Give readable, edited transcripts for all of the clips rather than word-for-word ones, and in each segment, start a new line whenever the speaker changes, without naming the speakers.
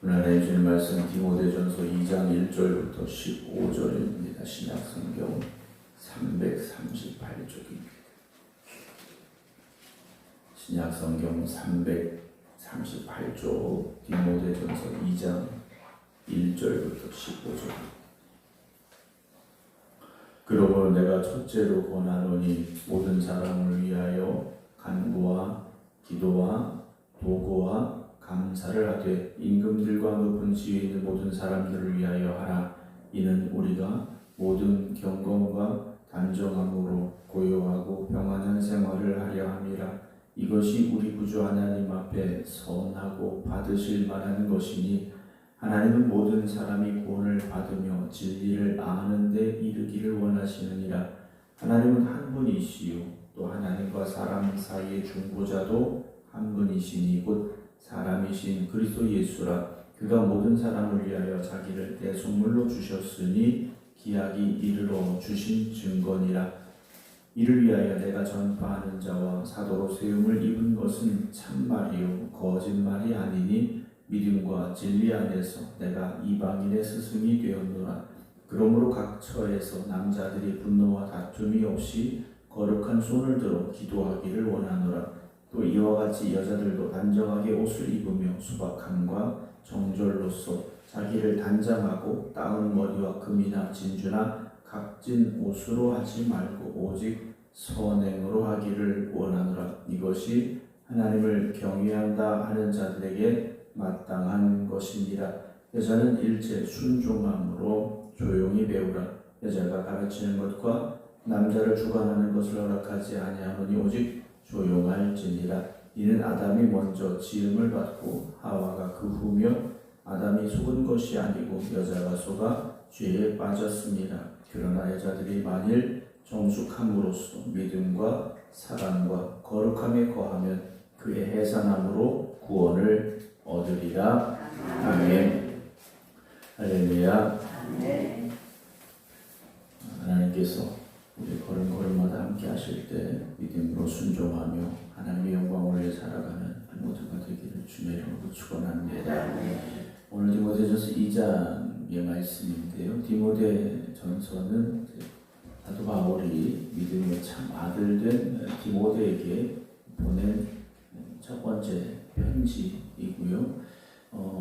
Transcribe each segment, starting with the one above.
오늘 하나님 주신 말씀 디모데전서 2장 1절부터 15절입니다. 신약성경 338쪽입니다. 신약성경 338쪽 디모데전서 2장 1절부터 15절. 그러므로 내가 첫째로 권하노니 모든 사람을 위하여 간구와 기도와 도고와 감사를 하되 임금들과 높은 지위에 있는 모든 사람들을 위하여 하라. 이는 우리가 모든 경건과 단정함으로 고요하고 평안한 생활을 하려 함이라. 이것이 우리 구주 하나님 앞에 선하고 받으실 만한 것이니 하나님은 모든 사람이 구원을 받으며 진리를 아는 데 이르기를 원하시느니라. 하나님은 한 분이시요 또 하나님과 사람 사이의 중보자도 한 분이시니 곧 사람이신 그리스도 예수라. 그가 모든 사람을 위하여 자기를 대속물로 주셨으니 기약이 이르러 주신 증거니라. 이를 위하여 내가 전파하는 자와 사도로 세움을 입은 것은 참말이요 거짓말이 아니니 믿음과 진리 안에서 내가 이방인의 스승이 되었노라. 그러므로 각 처에서 남자들이 분노와 다툼이 없이 거룩한 손을 들어 기도하기를 원하노라. 또 이와 같이 여자들도 단정하게 옷을 입으며 수박함과 정절로서 자기를 단장하고 따은 머리와 금이나 진주나 각진 옷으로 하지 말고 오직 선행으로 하기를 원하노라. 이것이 하나님을 경외한다 하는 자들에게 마땅한 것이니라. 여자는 일체 순종함으로 조용히 배우라. 여자가 가르치는 것과 남자를 주관하는 것을 허락하지 아니하노니 오직 조용할지니라. 이는 아담이 먼저 지음을 받고 하와가 그 후며 아담이 속은 것이 아니고 여자가 속아 죄에 빠졌습니다. 그러나 여자들이 만일 정숙함으로써 믿음과 사랑과 거룩함에 거하면 그의 해산함으로 구원을 얻으리라. 아멘. 할렐루야. 하나님께서 우리 걸음걸음마다 함께 하실 때 믿음으로 순종하며 하나님의 영광을 위해 살아가는 모두가 되기를 주의 이름으로 축원합니다. 오늘 디모데전서 2장의 말씀인데요. 디모데전서는 사도 바울이 믿음의 참 아들 된 디모데에게 보낸 첫 번째 편지이고요.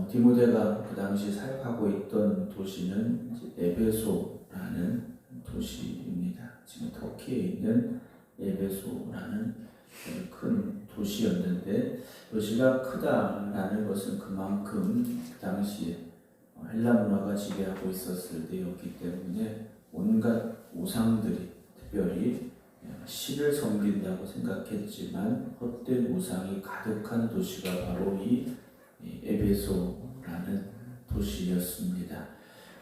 디모데가 그 당시 사역하고 있던 도시는 에베소라는 도시입니다. 지금 터키에 있는 에베소라는 큰 도시였는데, 도시가 크다라는 것은 그만큼 그 당시에 헬라 문화가 지배하고 있었을 때였기 때문에 온갖 우상들이, 특별히 신을 섬긴다고 생각했지만 헛된 우상이 가득한 도시가 바로 이 에베소라는 도시였습니다.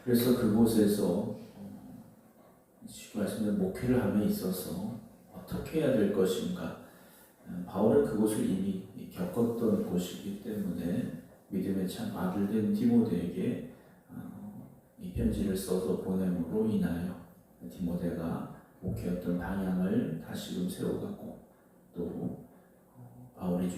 그래서 그곳에서 쉽게 말씀드리면 목회를 함에 있어서 어떻게 해야 될 것인가, 바울은 그곳을 이미 겪었던 곳이기 때문에 믿음의 참 아들 된 디모데에게 이 편지를 써서 보냄으로 인하여 디모데가 목회했던 방향을 다시금 세워가고, 또 바울이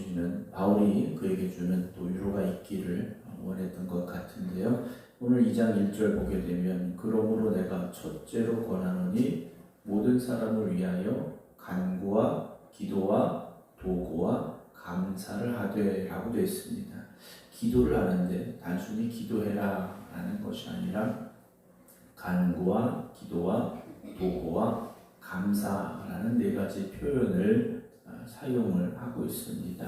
그에게 주는 또 위로가 있기를 원했던 것 같은데요. 오늘 2장 1절 보게 되면 그러므로 내가 첫째로 권하노니 모든 사람을 위하여 간구와 기도와 도고와 감사를 하되 라고 되어 있습니다. 기도를 하는데 단순히 기도해라 라는 것이 아니라 간구와 기도와 도고와 감사라는 네 가지 표현을 사용을 하고 있습니다.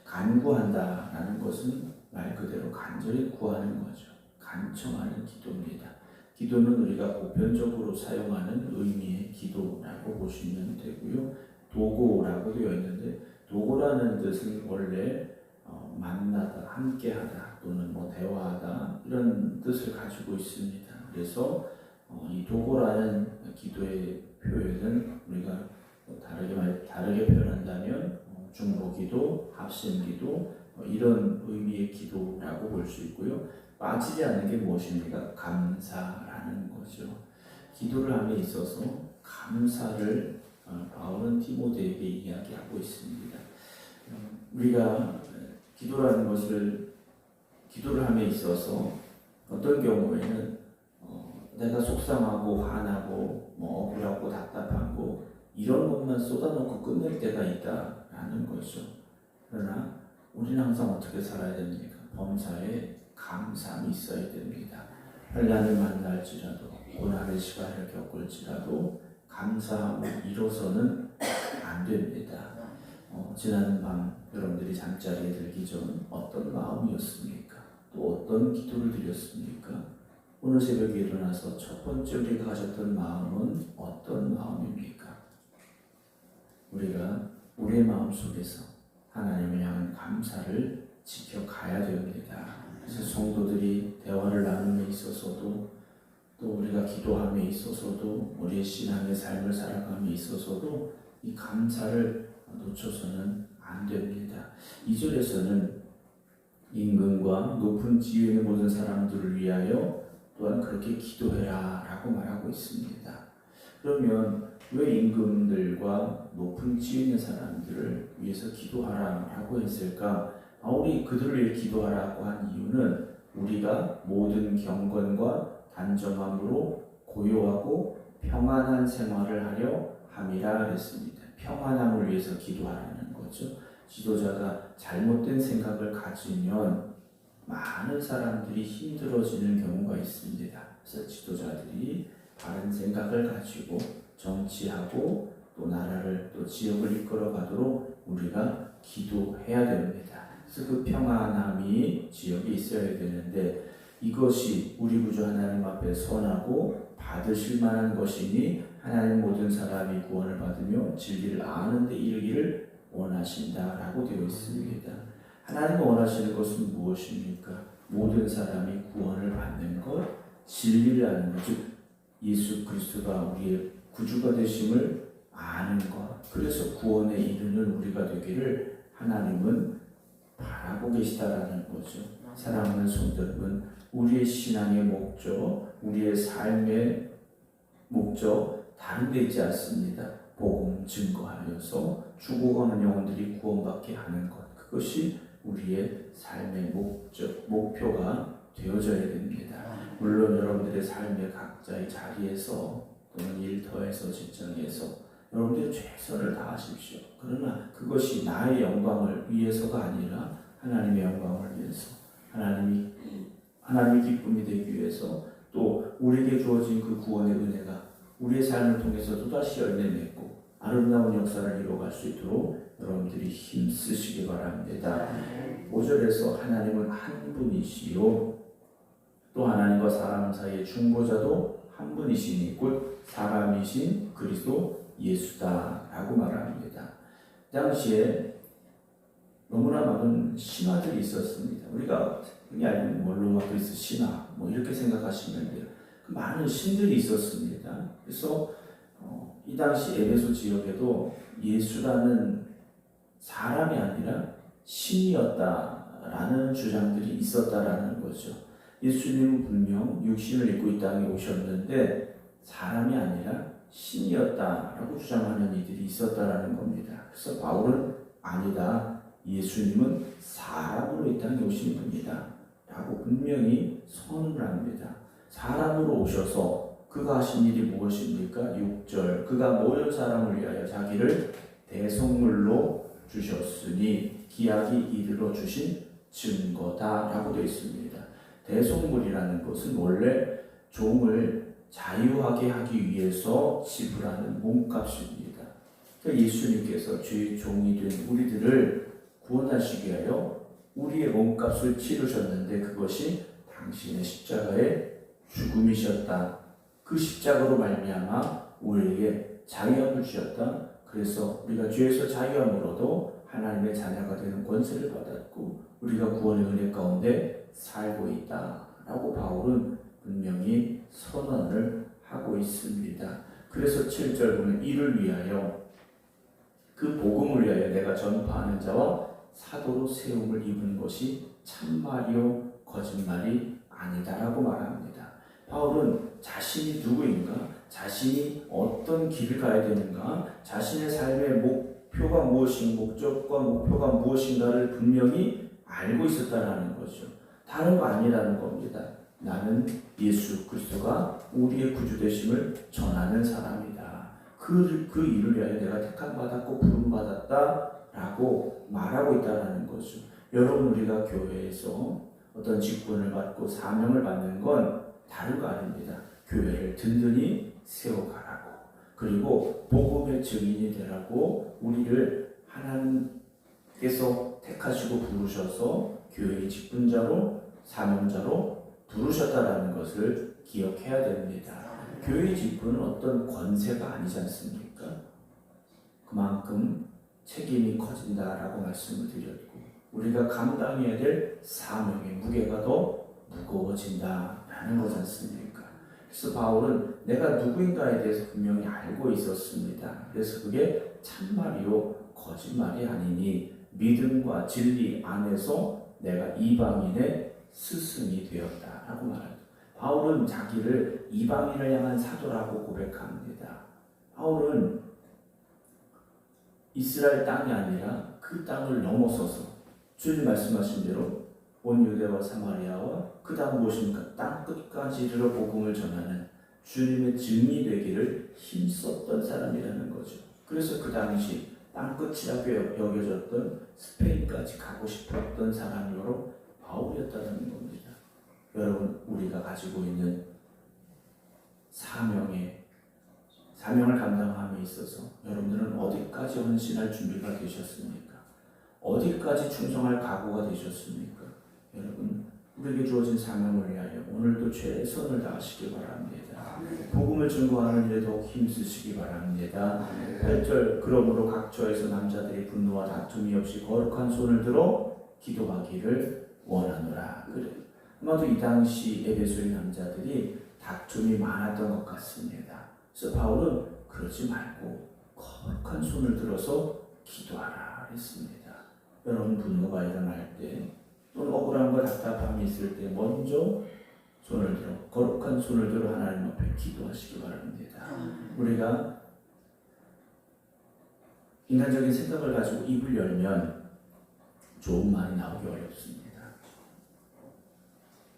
간구한다라는 것은 말 그대로 간절히 구하는 거죠. 간청하는 기도입니다. 기도는 우리가 보편적으로 사용하는 의미의 기도라고 보시면 되고요. 도고라고 되어 있는데, 도고라는 뜻은 원래 만나다, 함께하다 또는 대화하다 이런 뜻을 가지고 있습니다. 그래서 이 도고라는 기도의 표현은 우리가 다르게 표현한다면 중보기도, 합심기도 이런 의미의 기도라고 볼 수 있고요. 빠지지 않는 게 무엇입니까? 감사라는 거죠. 기도를 함에 있어서 감사를 바울은 디모데에게 이야기하고 있습니다. 우리가 기도라는 것을 기도를 함에 있어서 어떤 경우에는 내가 속상하고 화나고 억울하고 답답하고 이런 것만 쏟아놓고 끝낼 때가 있다라는 거죠. 그러나 우리는 항상 어떻게 살아야 됩니까? 범사에 감사함이 있어야 됩니다. 환난을 만날지라도 고난의 시간을 겪을지라도 감사함을 이뤄서는 안 됩니다. 지난 밤 여러분들이 잠자리에 들기 전 어떤 마음이었습니까? 또 어떤 기도를 드렸습니까? 오늘 새벽에 일어나서 첫 번째 우리가 가졌던 마음은 어떤 마음입니까? 우리가 우리의 마음 속에서 하나님을 향한 감사를 지켜가야 됩니다. 그래서 성도들이 대화를 나눔에 있어서도 또 우리가 기도함에 있어서도 우리의 신앙의 삶을 살아감에 있어서도 이 감사를 놓쳐서는 안 됩니다. 2절에서는 임금과 높은 지위에 있는 모든 사람들을 위하여 또한 그렇게 기도해라 라고 말하고 있습니다. 그러면 왜 임금들과 높은 지위에 있는 사람들을 위해서 기도하라 라고 했을까? 바울이 그들을 위해 기도하라고 한 이유는 우리가 모든 경건과 단정함으로 고요하고 평안한 생활을 하려 함이라 그랬습니다. 평안함을 위해서 기도하라는 거죠. 지도자가 잘못된 생각을 가지면 많은 사람들이 힘들어지는 경우가 있습니다. 그래서 지도자들이 바른 생각을 가지고 정치하고 또 나라를 또 지역을 이끌어 가도록 우리가 기도해야 됩니다. 그래서 그 평안함이 지역에 있어야 되는데 이것이 우리 구주 하나님 앞에 선하고 받으실 만한 것이니 하나님 모든 사람이 구원을 받으며 진리를 아는 데 이르기를 원하신다라고 되어 있습니다. 하나님이 원하시는 것은 무엇입니까? 모든 사람이 구원을 받는 것, 진리를 아는 것, 즉 예수 그리스도가 우리의 구주가 되심을 아는 것, 그래서 구원에 이르는 우리가 되기를 하나님은 바라고 계시다라는 거죠. 사랑하는 성도 여러분, 우리의 신앙의 목적, 우리의 삶의 목적 다른 데 있지 않습니다. 복음 증거하여서 죽어가는 영혼들이 구원받게 하는 것, 그것이 우리의 삶의 목적, 목표가 되어져야 됩니다. 물론 여러분들의 삶의 각자의 자리에서 또는 일터에서 직장에서 여러분들이 최선을 다하십시오. 그러나 그것이 나의 영광을 위해서가 아니라 하나님의 영광을 위해서, 하나님의 기쁨이 되기 위해서 또 우리에게 주어진 그 구원의 은혜가 우리의 삶을 통해서 또다시 열매 맺고 아름다운 역사를 이루어갈 수 있도록 여러분들이 힘쓰시기 바랍니다. 5절에서 하나님은 한 분이시요 또 하나님과 사람 사이의 중보자도 한 분이시니 곧 사람이신 그리스도 예수다라고 말합니다. 당시에 너무나 많은 신화들이 있었습니다. 우리가 흔히 알는 로마 그리스 신화 이렇게 생각하시면 돼요. 그 많은 신들이 있었습니다. 그래서 이 당시 에베소 지역에도 예수라는 사람이 아니라 신이었다라는 주장들이 있었다라는 거죠. 예수님은 분명 육신을 입고 이 땅에 오셨는데 사람이 아니라 신이었다라고 주장하는 이들이 있었다라는 겁니다. 그래서 바울은 아니다. 예수님은 사람으로 이 땅에 오신 분이다 라고 분명히 선언을 합니다. 사람으로 오셔서 그가 하신 일이 무엇입니까? 6절 그가 모든 사람을 위하여 자기를 대속물로 주셨으니 기약이 이르러 주신 증거다 라고 되어 있습니다. 대속물이라는 것은 원래 종을 자유하게 하기 위해서 지불하는 몸값입니다. 그러니까 예수님께서 주의 종이 된 우리들을 구원하시기 위하여 우리의 몸값을 치르셨는데 그것이 당신의 십자가의 죽음이셨다. 그 십자가로 말미암아 우리에게 자유함을 주셨다. 그래서 우리가 죄에서 자유함으로도 하나님의 자녀가 되는 권세를 받았고 우리가 구원의 은혜 가운데 살고 있다라고 바울은 분명히 선언을 하고 있습니다. 그래서 7절 보면 이를 위하여 그 복음을 위하여 내가 전파하는 자와 사도로 세움을 입은 것이 참말이요 거짓말이 아니다라고 말합니다. 바울은 자신이 누구인가, 자신이 어떤 길을 가야 되는가, 자신의 삶의 목표가 무엇인가, 목적과 목표가 무엇인가를 분명히 알고 있었다라는 거죠. 다른 거 아니라는 겁니다. 나는 예수 그리스도가 우리의 구주 되심을 전하는 사람이다. 그 일을 위하여 내가 택함 받았고 부름 받았다라고 말하고 있다는 거죠. 여러분, 우리가 교회에서 어떤 직분을 받고 사명을 받는 건 다른 거 아닙니다. 교회를 든든히 세워가라고, 그리고 복음의 증인이 되라고 우리를 하나님께서 택하시고 부르셔서 교회의 직분자로 사명자로 부르셨다라는 것을 기억해야 됩니다. 교회의 직분은 어떤 권세가 아니지 않습니까? 그만큼 책임이 커진다라고 말씀을 드렸고, 우리가 감당해야 될 사명의 무게가 더 무거워진다라는 거지 않습니까? 그래서 바울은 내가 누구인가에 대해서 분명히 알고 있었습니다. 그래서 그게 참말이요 거짓말이 아니니 믿음과 진리 안에서 내가 이방인의 스승이 되었다라고 말합니다. 바울은 자기를 이방인을 향한 사도라고 고백합니다. 바울은 이스라엘 땅이 아니라 그 땅을 넘어서서 주님 말씀하신 대로 온 유대와 사마리아와 그 다음 무엇입니까? 땅 끝까지 이르러 복음을 전하는 주님의 증인이 되기를 힘썼던 사람이라는 거죠. 그래서 그 당시 땅 끝이라고 여겨졌던 스페인까지 가고 싶었던 사람으로 바울이었다는 겁니다. 여러분, 우리가 가지고 있는 사명을 감당함에 있어서 여러분들은 어디까지 헌신할 준비가 되셨습니까? 어디까지 충성할 각오가 되셨습니까? 여러분, 우리에게 주어진 사명을 위하여 오늘도 최선을 다하시기 바랍니다. 복음을 증거하는 일에 더욱 힘쓰시기 바랍니다. 8절, 그러므로 각처에서 남자들이 분노와 다툼이 없이 거룩한 손을 들어 기도하기를 원하노라. 그래. 아마도 이 당시 에베소의 남자들이 다툼이 많았던 것 같습니다. 그래서 바울은 그러지 말고 거룩한 손을 들어서 기도하라 했습니다. 여러분, 분노가 일어날 때 또는 억울함과 답답함이 있을 때 먼저 손을 들어 거룩한 손을 들어 하나님 앞에 기도하시기 바랍니다. 우리가 인간적인 생각을 가지고 입을 열면 좋은 말이 나오기 어렵습니다.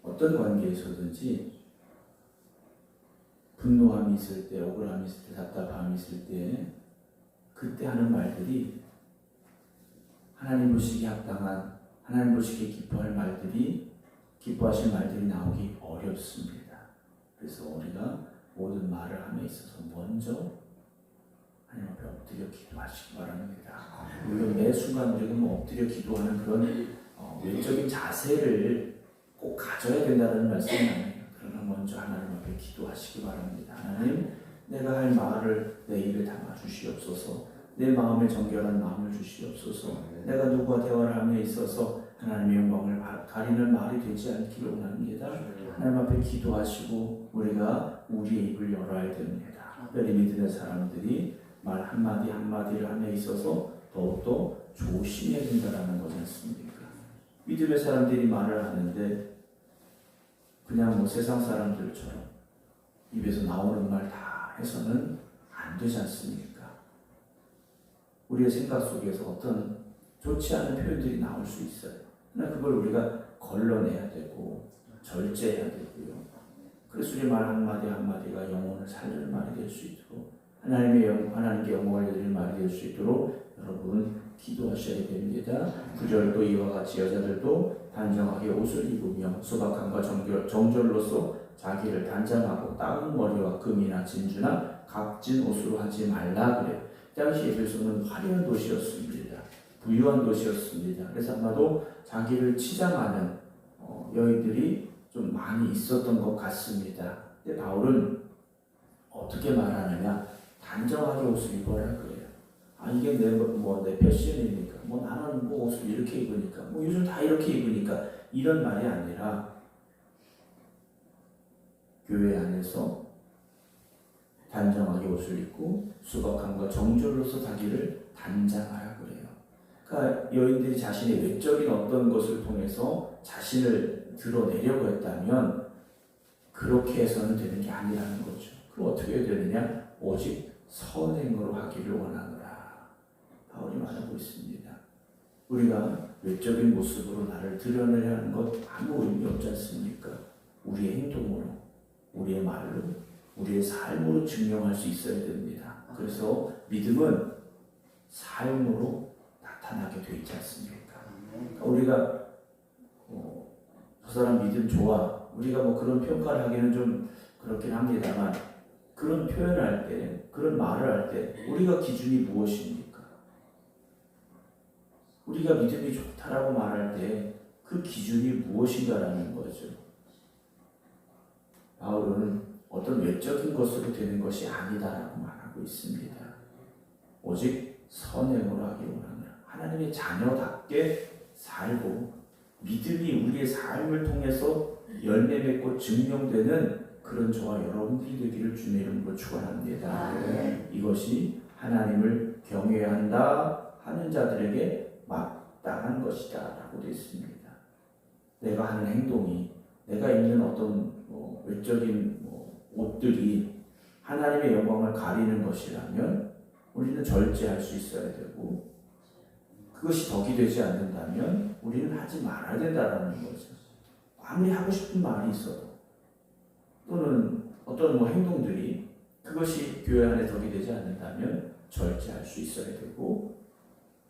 어떤 관계에서든지 분노함이 있을 때, 억울함이 있을 때, 답답함이 있을 때 그때 하는 말들이 하나님 보시기에 합당한, 하나님 보시기에 기뻐하실 말들이 나오기 어렵습니다. 그래서 우리가 모든 말을 함에 있어서 먼저 하나님 앞에 엎드려 기도하시기 바랍니다. 물론 매 순간 우리가 엎드려 기도하는 그런 외적인 자세를 꼭 가져야 된다는 말씀은 아니에요. 그러나 먼저 하나님 앞에 기도하시기 바랍니다. 하나님, 내가 할 말을 내 입에 담아 주시옵소서. 내 마음에 정결한 마음을 주시옵소서. 내가 누구와 대화를 함에 있어서 하나님의 영광을 가리는 말이 되지 않기를 원합니다. 하나님 앞에 기도하시고 우리가 우리의 입을 열어야 됩니다. 특별히 믿는 사람들이 말 한마디 한마디를 함에 있어서 더욱더 조심해야 된다는 거지 않습니까? 믿음의 사람들이 말을 하는데 그냥 세상 사람들처럼 입에서 나오는 말 다 해서는 안 되지 않습니까? 우리의 생각 속에서 어떤 좋지 않은 표현들이 나올 수 있어요. 그러나 그걸 우리가 걸러내야 되고 절제해야 되고요. 그래서 우리 말 한마디 한마디가 영혼을 살리는 말이 될 수 있도록 하나님께 영광을 드리는 말이 될 수 있도록 여러분 기도하셔야 됩니다. 9절도 이와 같이 여자들도 단정하게 옷을 입으며 소박함과 정절로서 자기를 단장하고 따은 머리와 금이나 진주나 값진 옷으로 하지 말라 그래요. 당시 에베소는 화려한 도시였습니다. 부유한 도시였습니다. 그래서 아마도 자기를 치장하는 여인들이 좀 많이 있었던 것 같습니다. 근데 바울은 어떻게 말하느냐? 단정하게 옷을 입어라 그래요. 이게 내 패션이니까, 나는 옷을 이렇게 입으니까, 요즘 다 이렇게 입으니까 이런 말이 아니라 교회 안에서 단정하게 옷을 입고 수박함과 정절로서 자기를 단장하라 그래요. 그러니까 여인들이 자신의 외적인 어떤 것을 통해서 자신을 드러내려고 했다면 그렇게 해서는 되는 게 아니라는 거죠. 그럼 어떻게 해야 되느냐? 오직 선행으로 하기를 원하노라. 바울이 말하고 있습니다. 우리가 외적인 모습으로 나를 드러내려 하는 것 아무 의미 없지 않습니까? 우리의 행동으로, 우리의 말로, 우리의 삶으로 증명할 수 있어야 됩니다. 그래서 믿음은 삶으로 나타나게 돼 있지 않습니까? 우리가 저 사람 믿음 좋아, 우리가 뭐 그런 평가를 하기는 좀 그렇긴 합니다만, 그런 표현을 할 때, 그런 말을 할 때 우리가 기준이 무엇입니까? 우리가 믿음이 좋다라고 말할 때 그 기준이 무엇인가라는 거죠. 바울은 어떤 외적인 것으로 되는 것이 아니다라고 말하고 있습니다. 오직 선행으로 하기 원하노라. 하나님의 자녀답게 살고 믿음이 우리의 삶을 통해서 열매 맺고 증명되는 그런 저와 여러분들이 되기를 주님의 이름으로 축원합니다. 이것이 하나님을 경외한다 하는 자들에게 마땅한 것이다 라고 되어 있습니다. 내가 하는 행동이, 내가 입는 어떤 외적인 옷들이 하나님의 영광을 가리는 것이라면 우리는 절제할 수 있어야 되고, 그것이 덕이 되지 않는다면 우리는 하지 말아야 된다는 거죠. 아무리 하고 싶은 말이 있어도, 또는 어떤 행동들이 그것이 교회 안에 덕이 되지 않는다면 절제할 수 있어야 되고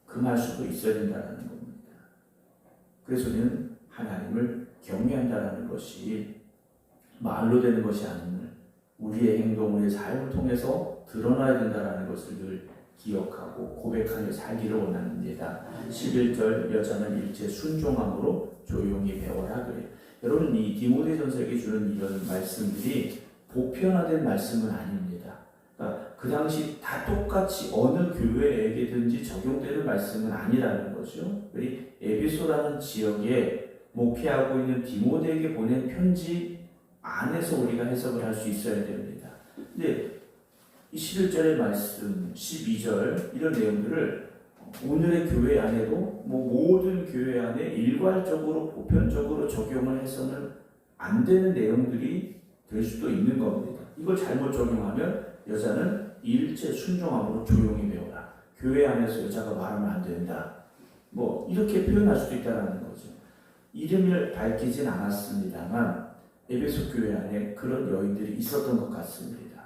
금할 수도 있어야 된다는 겁니다. 그래서 우리는 하나님을 경외한다는 것이 말로 되는 것이 아닌 우리의 행동, 우리의 삶을 통해서 드러나야 된다는 것을 늘 기억하고 고백하며 살기를 원합니다. 11절 여자는 일체 순종함으로 조용히 배워라 그래요. 여러분, 이 디모데전서에게 주는 이런 말씀들이 보편화된 말씀은 아닙니다. 그러니까 그 당시 다 똑같이 어느 교회에게든지 적용되는 말씀은 아니라는 거죠. 우리 에베소라는 지역에 목회하고 있는 디모데에게 보낸 편지 안에서 우리가 해석을 할 수 있어야 됩니다. 근데 이 11절의 말씀, 12절 이런 내용들을 오늘의 교회 안에도 모든 교회 안에 일괄적으로 보편적으로 적용을 해서는 안 되는 내용들이 될 수도 있는 겁니다. 이걸 잘못 적용하면 여자는 일체 순종함으로 조용히 배워라. 교회 안에서 여자가 말하면 안 된다. 이렇게 표현할 수도 있다는 거죠. 이름을 밝히진 않았습니다만 에베소 교회 안에 그런 여인들이 있었던 것 같습니다.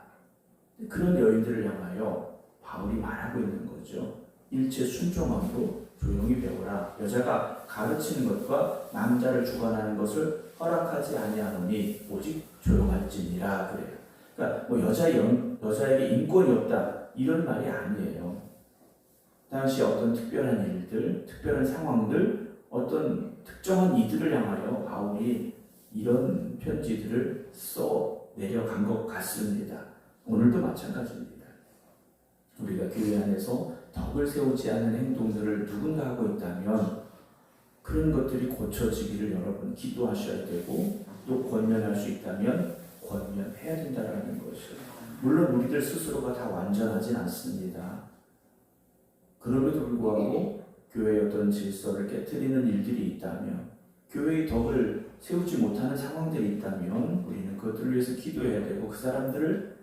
그런 여인들을 향하여 바울이 말하고 있는 거죠. 일체 순종함으로 조용히 배워라. 여자가 가르치는 것과 남자를 주관하는 것을 허락하지 아니하노니 오직 조용할지니라 그래요. 그러니까 여자에게 인권이 없다 이런 말이 아니에요. 당시 어떤 특별한 일들, 특별한 상황들, 어떤 특정한 이들을 향하여 바울이 이런 편지들을 써 내려간 것 같습니다. 오늘도 마찬가지입니다. 우리가 교회 안에서 덕을 세우지 않는 행동들을 누군가 하고 있다면 그런 것들이 고쳐지기를 여러분 기도하셔야 되고, 또 권면할 수 있다면 권면해야 된다는 것이죠. 물론 우리들 스스로가 다 완전하진 않습니다. 그럼에도 불구하고 교회의 어떤 질서를 깨트리는 일들이 있다면, 교회의 덕을 세우지 못하는 상황들이 있다면 우리는 그것들을 위해서 기도해야 되고 그 사람들을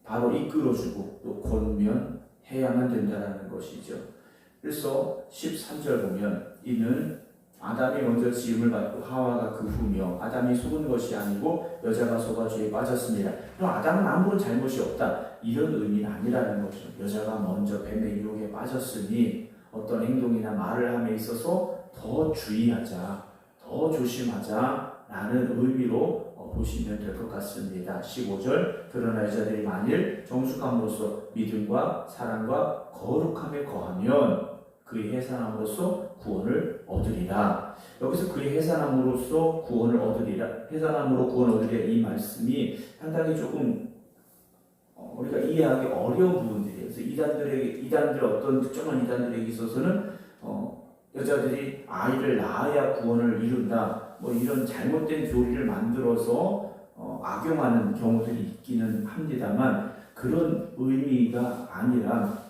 바로 이끌어주고 또 권면해야만 된다는 것이죠. 그래서 13절 보면 이는 아담이 먼저 지음을 받고 하와가 그 후며 아담이 속은 것이 아니고 여자가 속아 죄에 빠졌습니다. 그럼 아담은 아무런 잘못이 없다 이런 의미는 아니라는 거죠. 여자가 먼저 뱀의 유혹에 빠졌으니 어떤 행동이나 말을 함에 있어서 더 주의하자, 더 조심하자라는 의미로 보시면 될 것 같습니다. 15절 그러나 여자들이 만일 정숙함으로써 믿음과 사랑과 거룩함에 거하면 그의 해산함으로써 구원을 얻으리라. 여기서 그의 해산함으로써 구원을 얻으리라, 해산함으로 구원을 얻으리라 이 말씀이 상당히 조금 우리가 이해하기 어려운 부분들이에요. 그래서 이단들 어떤 특정한 이단들에게 있어서는 여자들이 아이를 낳아야 구원을 이룬다, 이런 잘못된 교리를 만들어서 악용하는 경우들이 있기는 합니다만 그런 의미가 아니라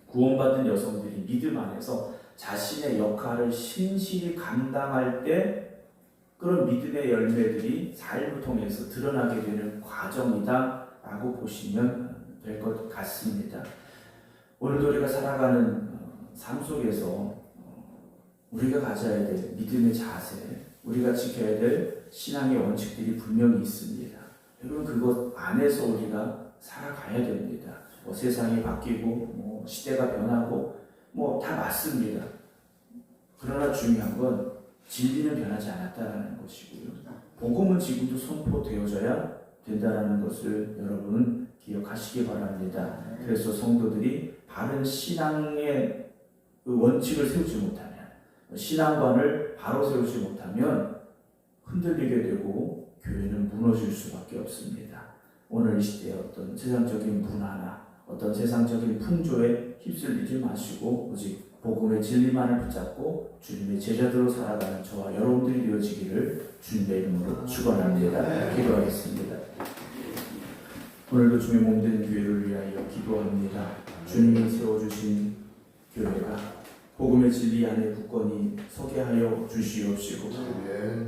구원받은 여성들이 믿음 안에서 자신의 역할을 신실히 감당할 때 그런 믿음의 열매들이 삶을 통해서 드러나게 되는 과정이다 라고 보시면 될 것 같습니다. 오늘도 우리가 살아가는 삶 속에서 우리가 가져야 될 믿음의 자세, 우리가 지켜야 될 신앙의 원칙들이 분명히 있습니다. 여러분 그것 안에서 우리가 살아가야 됩니다. 세상이 바뀌고 시대가 변하고 다 맞습니다. 그러나 중요한 건 진리는 변하지 않았다는 것이고요. 복음은 지금도 선포되어져야 된다는 것을 여러분은 기억하시기 바랍니다. 그래서 성도들이 바른 신앙의 원칙을 세우지 못하면, 신앙관을 바로 세우지 못하면 흔들리게 되고 교회는 무너질 수밖에 없습니다. 오늘 이 시대의 어떤 세상적인 문화나 어떤 세상적인 풍조에 휩쓸리지 마시고 오직 복음의 진리만을 붙잡고 주님의 제자들로 살아가는 저와 여러분들이 되어지기를 주님의 이름으로 축원합니다. 기도하겠습니다. 오늘도 주의 몸된 교회를 위하여 기도합니다. 주님이 세워주신 교회가 복음의 진리 안에 굳건히 서게 하여 주시옵시고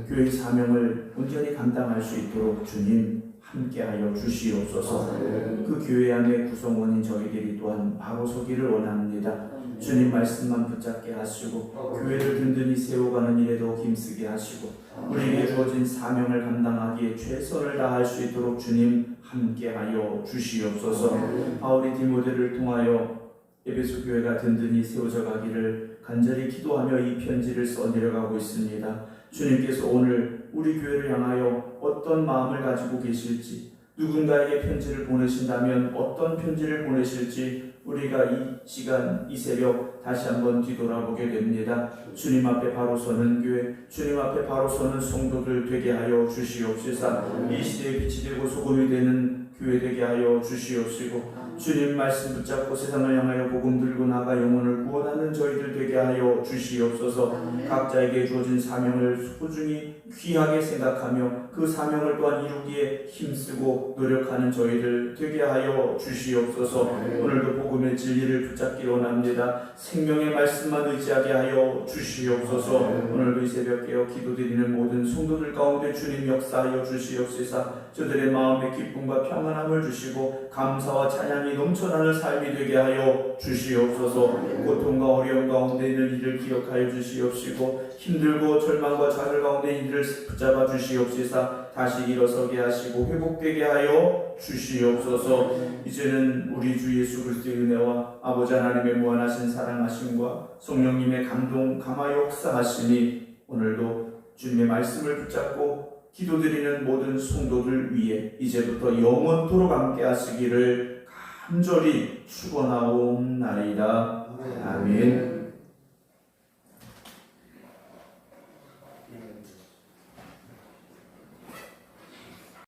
교회의 사명을 온전히 감당할 수 있도록 주님 함께하여 주시옵소서. 그 교회 안에 구성원인 저희들이 또한 바로 서기를 원합니다. 주님 말씀만 붙잡게 하시고 교회를 든든히 세워가는 일에 더욱 힘쓰게 하시고 우리에게 주어진 사명을 감당하기에 최선을 다할 수 있도록 주님 함께하여 주시옵소서. 바울이 디모데를 통하여 에베소 교회가 든든히 세워져 가기를 간절히 기도하며 이 편지를 써내려가고 있습니다. 주님께서 오늘 우리 교회를 향하여 어떤 마음을 가지고 계실지, 누군가에게 편지를 보내신다면 어떤 편지를 보내실지 우리가 이 시간, 이 새벽 다시 한번 뒤돌아보게 됩니다. 주님 앞에 바로 서는 교회, 주님 앞에 바로 서는 성도들 되게 하여 주시옵시사. 이 시대에 빛이 되고 소금이 되는 교회 되게 하여 주시옵시고 주님 말씀 붙잡고 세상을 향하여 복음 들고 나가 영혼을 구원하는 저희들 되게 하여 주시옵소서. 각자에게 주어진 사명을 소중히 귀하게 생각하며 그 사명을 또한 이루기에 힘쓰고 노력하는 저희들 되게 하여 주시옵소서. 오늘도 복음의 진리를 붙잡기 원합니다. 생명의 말씀만 의지하게 하여 주시옵소서. 오늘도 이 새벽 깨어 기도드리는 모든 성도들 가운데 주님 역사하여 주시옵소서. 저들의 마음의 기쁨과 평안함을 주시고 감사와 찬양이 넘쳐나는 삶이 되게 하여 주시옵소서. 고통과 어려움 가운데 있는 이를 기억하여 주시옵시고 힘들고 절망과 좌절 가운데 이들을 붙잡아 주시옵시사. 다시 일어서게 하시고 회복되게 하여 주시옵소서. 이제는 우리 주 예수 그리스도의 은혜와 아버지 하나님의 무한하신 사랑하심과 성령님의 감동 감화 역사하심이 오늘도 주님의 말씀을 붙잡고 기도드리는 모든 성도들 위에 이제부터 영원토록 함께 하시기를 간절히 축원하옵나이다. 아멘.